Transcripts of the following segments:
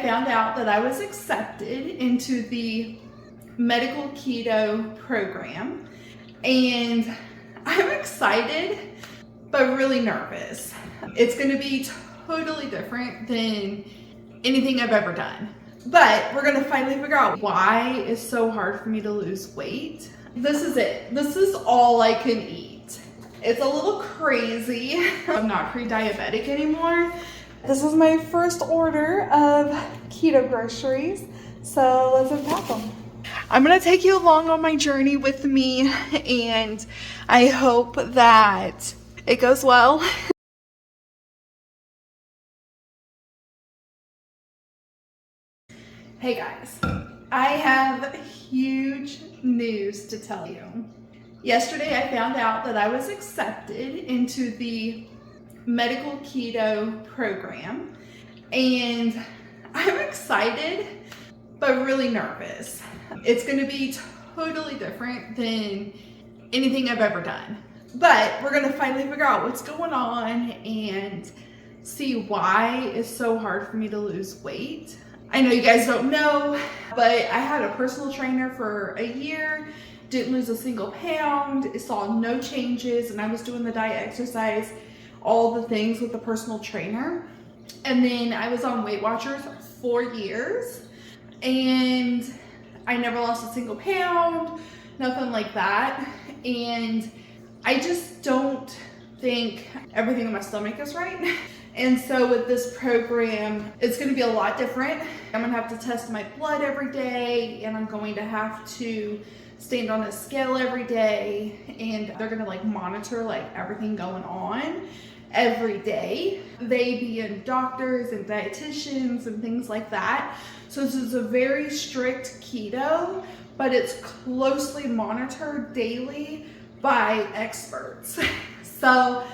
found out that I was accepted into the medical keto program, and I'm excited but really nervous. It's going to be totally different than anything I've ever done, but we're going to finally figure out why it's so hard for me to lose weight. This is it. This is all I can eat. It's a little crazy. I'm not pre-diabetic anymore. This is my first order of keto groceries, so let's unpack them. I'm gonna take you along on my journey with me, and I hope that it goes well. Hey guys, I have huge news to tell you. Yesterday I found out that I was accepted into the medical keto program, and I'm excited but really nervous. It's going to be totally different than anything I've ever done, but we're going to finally figure out what's going on and see why it's so hard for me to lose weight. I know you guys don't know, but I had a personal trainer for a year, didn't lose a single pound, saw no changes, and I was doing the diet, exercise, all the things with the personal trainer. And then I was on Weight Watchers for 4 years, and I never lost a single pound, nothing like that. And I just don't think everything in my stomach is right. And so with this program, it's going to be a lot different. I'm going to have to test my blood every day, and I'm going to have to stand on a scale every day, and they're going to like monitor like everything going on every day. They being doctors and dietitians and things like that. So this is a very strict keto, but it's closely monitored daily by experts. So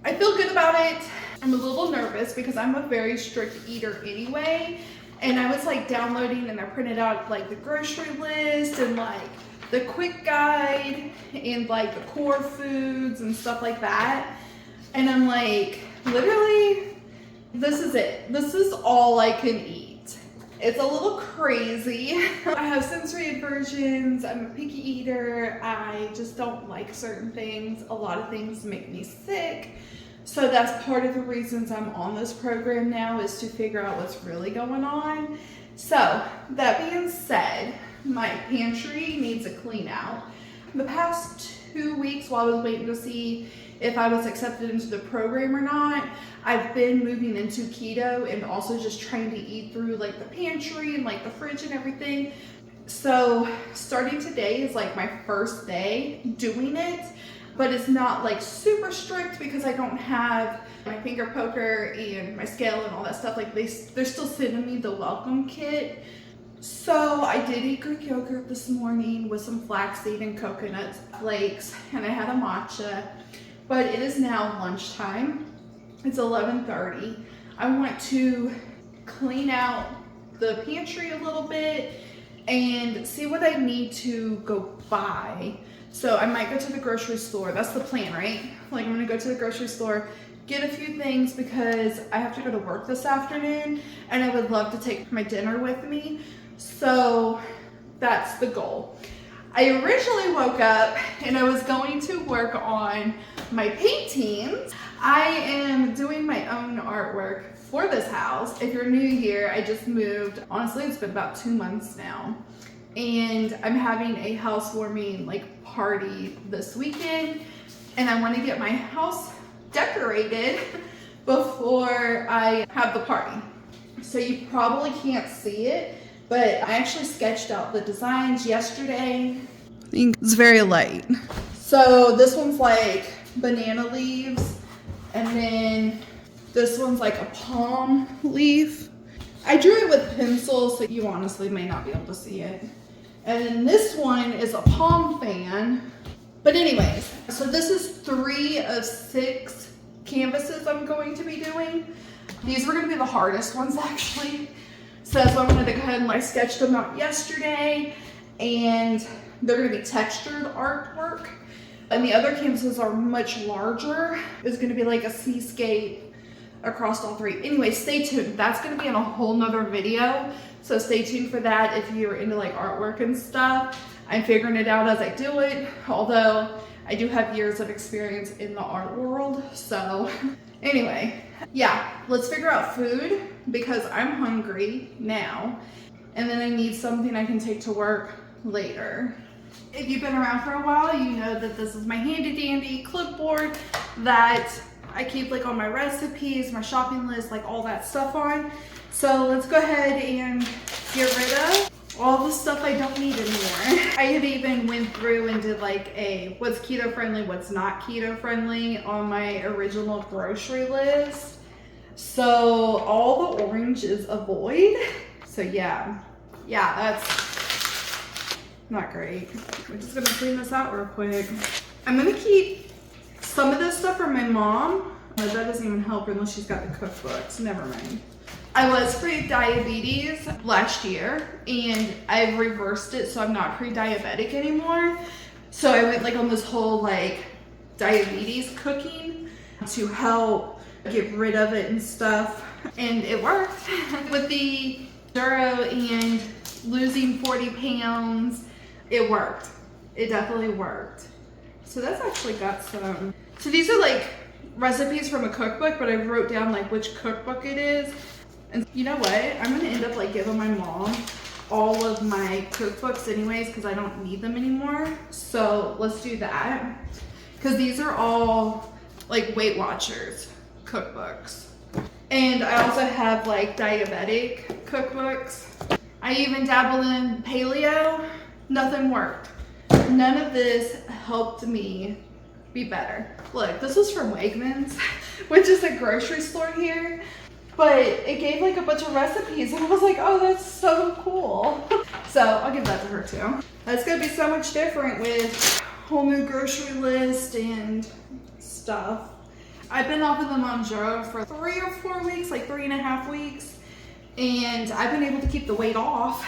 I feel good about it. I'm a little nervous because I'm a very strict eater anyway. And I was like downloading, and I printed out like the grocery list and like the quick guide and like the core foods and stuff like that. And I'm like, literally, this is it. This is all I can eat. It's a little crazy. I have sensory aversions. I'm a picky eater. I just don't like certain things. A lot of things make me sick. So that's part of the reasons I'm on this program now, is to figure out what's really going on. So that being said, my pantry needs a clean out. The past 2 weeks, while I was waiting to see if I was accepted into the program or not, I've been moving into keto and also just trying to eat through like the pantry and like the fridge and everything. So starting today is like my first day doing it, but it's not like super strict because I don't have my finger poker and my scale and all that stuff. Like they're still sending me the welcome kit. So I did eat Greek yogurt this morning with some flaxseed and coconut flakes, and I had a matcha. But it is now lunchtime. It's 11:30. I want to clean out the pantry a little bit and see what I need to go buy. So I might go to the grocery store. That's the plan, right? Like I'm gonna go to the grocery store, get a few things because I have to go to work this afternoon, and I would love to take my dinner with me. So that's the goal. I originally woke up and I was going to work on my paintings. I am doing my own artwork for this house. If you're new here, I just moved. Honestly, it's been about 2 months now. And I'm having a housewarming like party this weekend, and I want to get my house decorated before I have the party. So you probably can't see it, but I actually sketched out the designs yesterday. I think it's very light. So this one's like banana leaves, and then this one's like a palm leaf. I drew it with pencil, so you honestly may not be able to see it. And then this one is a palm fan. But anyways, so this is 3 of 6 canvases I'm going to be doing. These were going to be the hardest ones actually. So that's why I wanted to go ahead and I sketched them out yesterday, and they're going to be textured artwork. And the other canvases are much larger. It's going to be like a seascape across all 3. Anyway, stay tuned. That's going to be in a whole nother video. So stay tuned for that if you're into like artwork and stuff. I'm figuring it out as I do it, although I do have years of experience in the art world. So anyway, yeah, let's figure out food because I'm hungry now. And then I need something I can take to work later. If you've been around for a while, you know that this is my handy dandy clipboard that I keep like all my recipes, my shopping list, like all that stuff on. So let's go ahead and get rid of all the stuff I don't need anymore. I had even went through and did like a what's keto friendly, what's not keto friendly on my original grocery list. So all the orange is avoid. So yeah, that's not great. We're just gonna clean this out real quick. I'm gonna keep some of this stuff for my mom, but that doesn't even help her unless she's got the cookbooks. Never mind. I was pre-diabetes last year and I've reversed it, so I'm not pre-diabetic anymore. So I went like on this whole like diabetes cooking to help get rid of it and stuff, and it worked. With the Duro and losing 40 pounds, it worked. It definitely worked. So that's actually got some, so these are like recipes from a cookbook, but I wrote down like which cookbook it is. And you know what? I'm gonna end up like giving my mom all of my cookbooks anyways because I don't need them anymore. So let's do that. Because these are all like Weight Watchers cookbooks. And I also have like diabetic cookbooks. I even dabbled in paleo. Nothing worked. None of this helped me be better. Look, this was from Wegmans, which is a grocery store here. But it gave like a bunch of recipes and I was like, oh, that's so cool. So I'll give that to her too. That's gonna be so much different with whole new grocery list and stuff. I've been off of the Monjaro for 3 or 4 weeks, like 3.5 weeks. And I've been able to keep the weight off.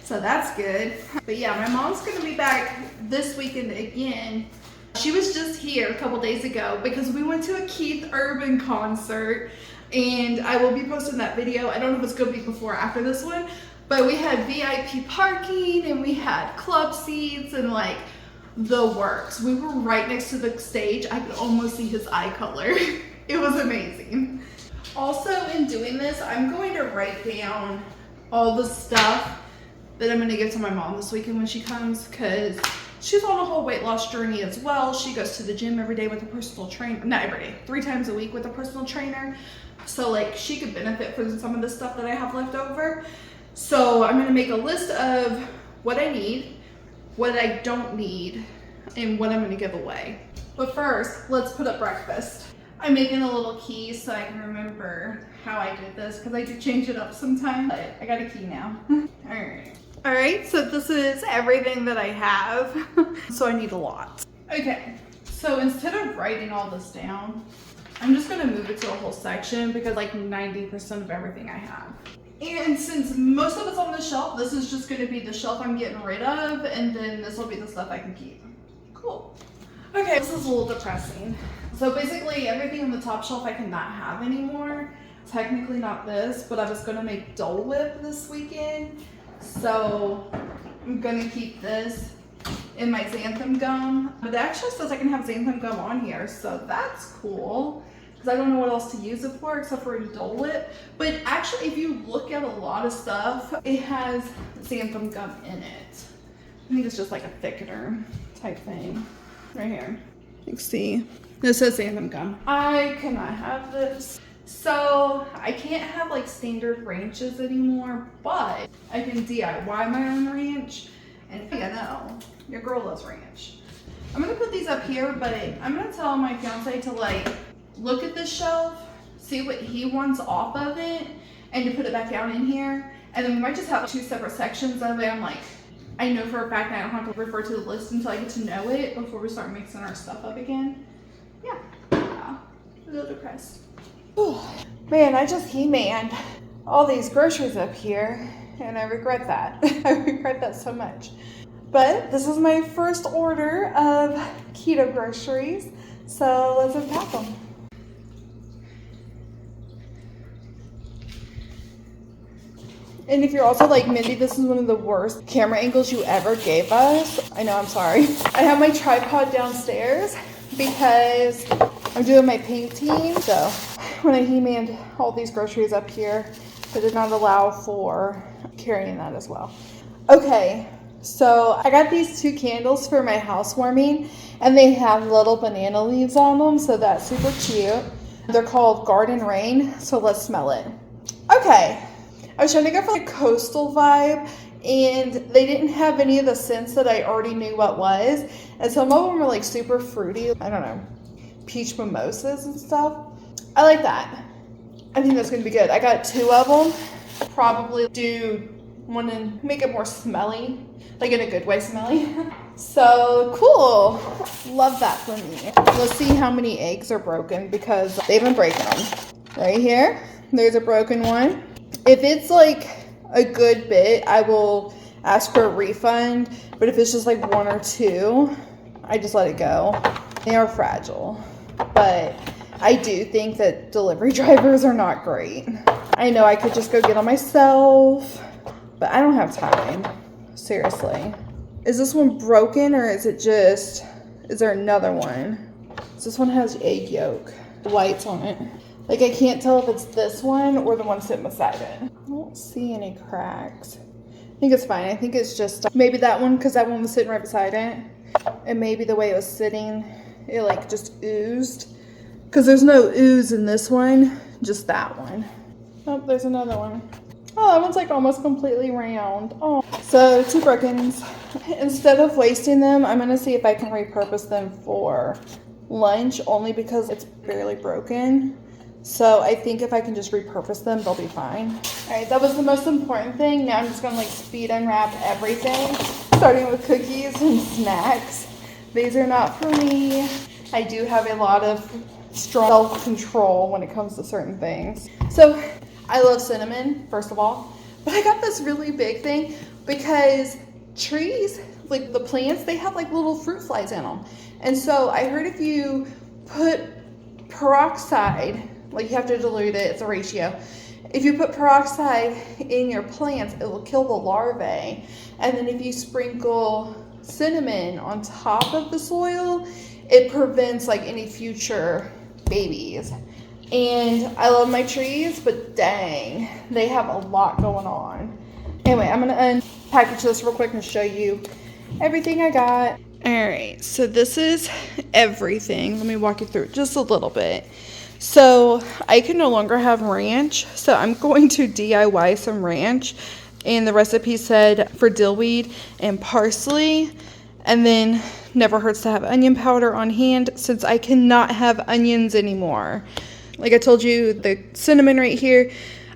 So that's good. But yeah, my mom's gonna be back this weekend again. She was just here a couple days ago because we went to a Keith Urban concert. And I will be posting that video. I don't know if it's gonna be before or after this one, but we had VIP parking and we had club seats and like the works. We were right next to the stage. I could almost see his eye color. It was amazing. Also, in doing this, I'm going to write down all the stuff that I'm gonna give to my mom this weekend when she comes, because she's on a whole weight loss journey as well. She goes to the gym every day with a personal trainer, not every day, 3 times a week with a personal trainer. So like she could benefit from some of the stuff that I have left over. So I'm gonna make a list of what I need, what I don't need, and what I'm gonna give away. But first, let's put up breakfast. I'm making a little key so I can remember how I did this because I do change it up sometimes. But I got a key now. All right, so this is everything that I have. So I need a lot. Okay, so instead of writing all this down, I'm just gonna move it to a whole section because like 90% of everything I have. And since most of it's on the shelf, this is just gonna be the shelf I'm getting rid of, and then this will be the stuff I can keep. Cool. Okay, this is a little depressing. So basically everything on the top shelf I cannot have anymore. Technically not this, but I was gonna make Dole Whip this weekend. So I'm gonna keep this in my xanthan gum. But it actually says I can have xanthan gum on here, so that's cool. Because I don't know what else to use it for except for a Dole Whip. But actually, if you look at a lot of stuff, it has xanthan gum in it. I think it's just like a thickener type thing. Right here. You can see. This says xanthan gum. I cannot have this. So I can't have like standard ranches anymore, but I can DIY my own ranch. And you know, your girl loves ranch. I'm gonna put these up here, but I'm gonna tell my fiance to like look at this shelf, see what he wants off of it, and to put it back down in here. And then we might just have 2 separate sections. That way I'm like, I know for a fact I don't have to refer to the list until I get to know it before we start mixing our stuff up again. Yeah, a little depressed. Man, I just He-Manned all these groceries up here, and I regret that. I regret that so much. But this is my first order of keto groceries, so let's unpack them. And if you're also like, Mindy, this is one of the worst camera angles you ever gave us. I know, I'm sorry. I have my tripod downstairs because I'm doing my painting. So when I he-manned all these groceries up here, they did not allow for carrying that as well. Okay, so I got these 2 candles for my housewarming, and they have little banana leaves on them, so that's super cute. They're called Garden Rain, so let's smell it. Okay, I was trying to go for a coastal vibe, and they didn't have any of the scents that I already knew what was, and some of them were like super fruity. I don't know, peach mimosas and stuff. I like that. I think that's gonna be good. I got 2 of them. Probably do want to make it more smelly, like in a good way smelly. So cool. Love that for me. Let's see how many eggs are broken because they've been breaking them. Right here, there's a broken one. If it's like a good bit, I will ask for a refund. But if it's just like 1 or 2, I just let it go. They are fragile. But I do think that delivery drivers are not great. I know I could just go get them myself, but I don't have time. Seriously. Is this one broken or is there another one? This one has egg yolk, whites on it. Like I can't tell if it's this one or the one sitting beside it. I don't see any cracks. I think it's fine. I think it's just maybe that one because that one was sitting right beside it. And maybe the way it was sitting, it like just oozed. Because there's no ooze in this one, just that one. Oh, there's another one. Oh, that one's like almost completely round. Oh, so 2 brokens. Instead of wasting them, I'm gonna see if I can repurpose them for lunch only because it's barely broken. So I think if I can just repurpose them, they'll be fine. All right, that was the most important thing. Now I'm just gonna like speed unwrap everything, starting with cookies and snacks. These are not for me. I do have a lot of strong self-control when it comes to certain things. So I love cinnamon, first of all, but I got this really big thing because trees, like the plants, they have like little fruit flies in them. And so I heard if you put peroxide, like you have to dilute it, it's a ratio. If you put peroxide in your plants, it will kill the larvae. And then if you sprinkle cinnamon on top of the soil, it prevents like any future babies. And I love my trees, but dang, they have a lot going on. Anyway, I'm gonna unpackage this real quick and show you everything I got. All right, so this is everything. Let me walk you through it just a little bit. So I can no longer have ranch, so I'm going to DIY some ranch. And the recipe said for dillweed and parsley, and then never hurts to have onion powder on hand since I cannot have onions anymore. Like I told you, the cinnamon right here,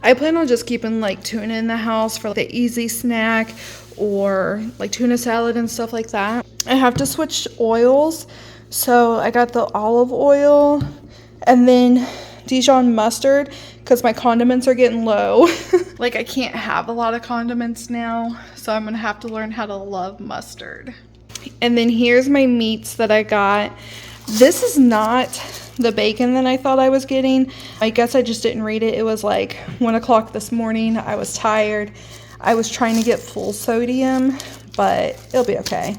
I plan on just keeping like tuna in the house for like the easy snack or like tuna salad and stuff like that. I have to switch oils. So I got the olive oil and then Dijon mustard because my condiments are getting low. Like I can't have a lot of condiments now. So I'm gonna have to learn how to love mustard. And then here's my meats that I got. This is not the bacon that I thought I was getting. I guess I just didn't read it. It was like 1 o'clock this morning. I was tired. I was trying to get full sodium, but it'll be okay.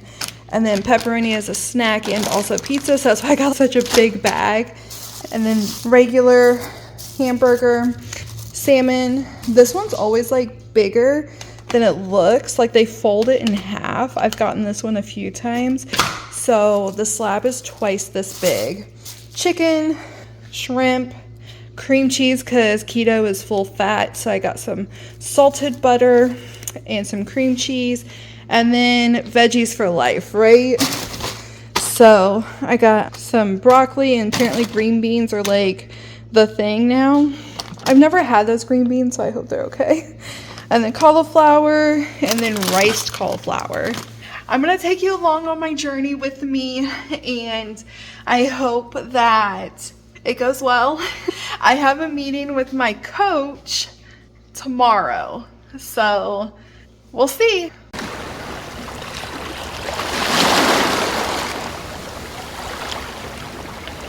And then pepperoni as a snack and also pizza. So that's why I got such a big bag. And then regular hamburger, salmon. This one's always like bigger than it looks. Like they fold it in half. I've gotten this one a few times. So the slab is twice this big. Chicken, shrimp, cream cheese because keto is full fat. So I got some salted butter and some cream cheese. And then veggies for life, right? So I got some broccoli and apparently green beans are like the thing now. I've never had those green beans, so I hope they're okay. And then cauliflower and then riced cauliflower. I'm going to take you along on my journey with me and I hope that it goes well. I have a meeting with my coach tomorrow, so we'll see.